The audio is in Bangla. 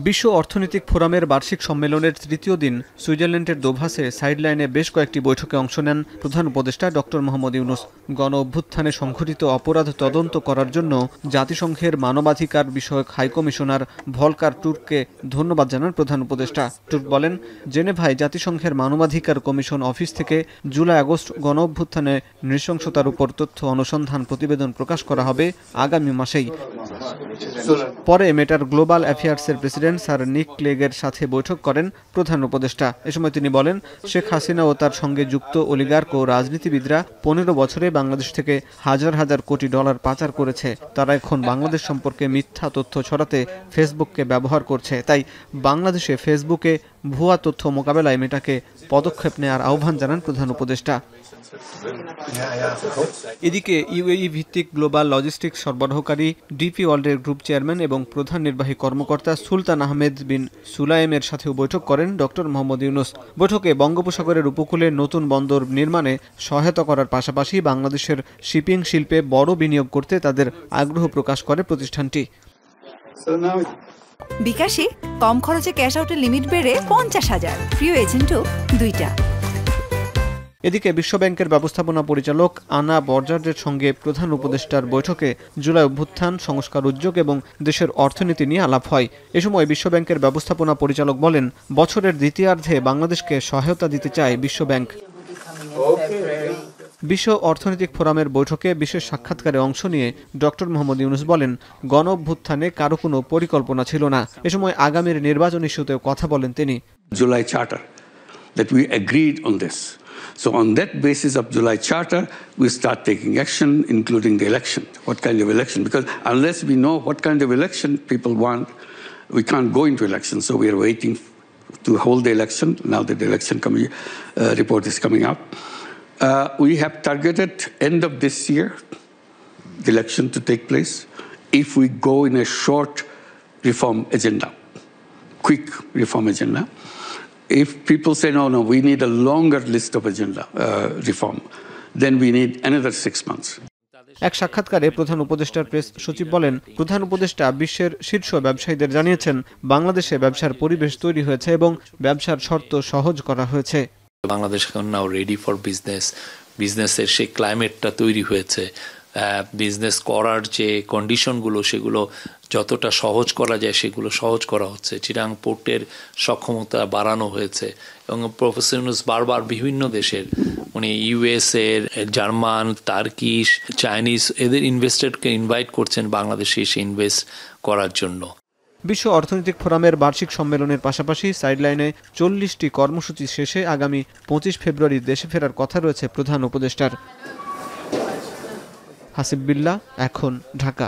বিশ্ব অর্থনৈতিক ফোরামের বার্ষিক সম্মেলনের তৃতীয় দিন সুইজারল্যান্ডের দোভাসে সাইডলাইনে বেশ কয়েকটি বৈঠকে অংশ নেন প্রধান উপদেষ্টা ডক্টর মোহাম্মদ ইউনূস। গণ অভ্যুত্থানে সংঘটিত অপরাধ তদন্ত করার জন্য জাতিসংঘের মানবাধিকার বিষয়ক হাইকমিশনার ভলকার টুর্ককে ধন্যবাদ জানান প্রধান উপদেষ্টা। টুর্ক বলেন, জেনেভায় জাতিসংঘের মানবাধিকার কমিশন অফিস থেকে জুলাই আগস্ট গণ অভ্যুত্থানে নৃশংসতার উপর তথ্য অনুসন্ধান প্রতিবেদন প্রকাশ করা হবে আগামী মাসেই। পরে মেটার গ্লোবাল অ্যাফেয়ার্সের প্রেসিডেন্ট স্যার নিক ক্লেগের সাথে বৈঠক করেন প্রধান উপদেষ্টা। এ সময় তিনি বলেন, শেখ হাসিনা ও তার সঙ্গে যুক্ত অলিগার্ক ও রাজনীতিবিদরা 15 বছরে বাংলাদেশ থেকে হাজার হাজার কোটি ডলার পাচার করেছে। তারা এখন বাংলাদেশ সম্পর্কে মিথ্যা তথ্য ছড়াতে ফেসবুককে ব্যবহার করছে। তাই বাংলাদেশে ফেসবুকে ভুয়া তথ্য মোকাবেলায় মেটাকে পদক্ষেপ নেওয়ার আহ্বান জানান প্রধান উপদেষ্টা। এদিকে ইউএই ভিত্তিক গ্লোবাল লজিস্টিক্স সরবরাহকারী ডিপি ওয়ার্ল্ডের গ্রুপ চেয়ারম্যান এবং প্রধান নির্বাহী কর্মকর্তা সুলতান আহমেদ বিন সুলাইমের সাথেও বৈঠক করেন ডক্টর মোহাম্মদ ইউনূস। বৈঠকে বঙ্গোপসাগরের উপকূলে নতুন বন্দর নির্মাণে সহায়তা করার পাশাপাশি বাংলাদেশের শিপিং শিল্পে বড় বিনিয়োগ করতে তাদের আগ্রহ প্রকাশ করে প্রতিষ্ঠানটি। বিকাশে কম খরচে ক্যাশ আউটের লিমিট বেড়ে 50,000, প্রিয় এজেন্টও 2টা। এদিকে বিশ্বব্যাংকের ব্যবস্থাপনা পরিচালক আনা বর্জার্ডের সঙ্গে প্রধান উপদেষ্টার বৈঠকে জুলাই অভ্যুত্থান, সংস্কার উদ্যোগ এবং দেশের অর্থনীতি নিয়ে আলাপ হয়। এ সময় বিশ্বব্যাংকের ব্যবস্থাপনা পরিচালক বলেন, বছরের দ্বিতীয়ার্ধে বাংলাদেশকে সহায়তা দিতে চায় বিশ্বব্যাংক। বিশ্ব অর্থনৈতিক ফোরামের বৈঠকে বিশেষ সাক্ষাৎকারে অংশ নিয়ে ডক্টর মোহাম্মদ ইউনূস বলেন, গণ অভ্যুত্থানে কারো কোনো পরিকল্পনা ছিল না। এ সময় আগামীর নির্বাচন ইস্যুতেও কথা বলেন তিনি। July Charter, that we agreed on this. So on that basis of July Charter, we start taking action, including the election. What kind of election? Because unless we know what kind of election people want, we can't go into election. So we are waiting to hold the election. Now that the election report is coming up. We have targeted end of this year, the election to take place, if we go in a short reform agenda, quick reform agenda. If people say, no, we need a longer list of agenda reform, then we need another 6 months. এক সাক্ষাৎকারে প্রধান উপদেষ্টার প্রেস সচিব বলেন, প্রধান উপদেষ্টা বিশ্বের শীর্ষ ব্যবসায়ীদের জানিয়েছেন, বাংলাদেশে ব্যবসার পরিবেশ তৈরি হয়েছে এবং ব্যবসার শর্ত সহজ করা হয়েছে। বাংলাদেশ এখন নাও রেডি ফর বিজনেসের সেই ক্লাইমেটটা তৈরি হয়েছে। বিজনেস করার যে কন্ডিশনগুলো সেগুলো যতটা সহজ করা যায় সেগুলো সহজ করা হচ্ছে। চিটাং পোর্টের সক্ষমতা বাড়ানো হয়েছে এবং প্রফেসর ইউনূস বারবার বিভিন্ন দেশের, উনি ইউএসএর, জার্মান, টার্কিশ, চাইনিজ এদের ইনভেস্টরকে ইনভাইট করছেন বাংলাদেশে এসে ইনভেস্ট করার জন্য। বিশ্ব অর্থনৈতিক ফোরামের বার্ষিক সম্মেলনের পাশাপাশি সাইডলাইনে 40টি কর্মসূচি শেষে আগামী 25 ফেব্রুয়ারি দেশে ফেরার কথা রয়েছে প্রধান উপদেষ্টার। হাসিব বিল্লাহ, এখন, ঢাকা।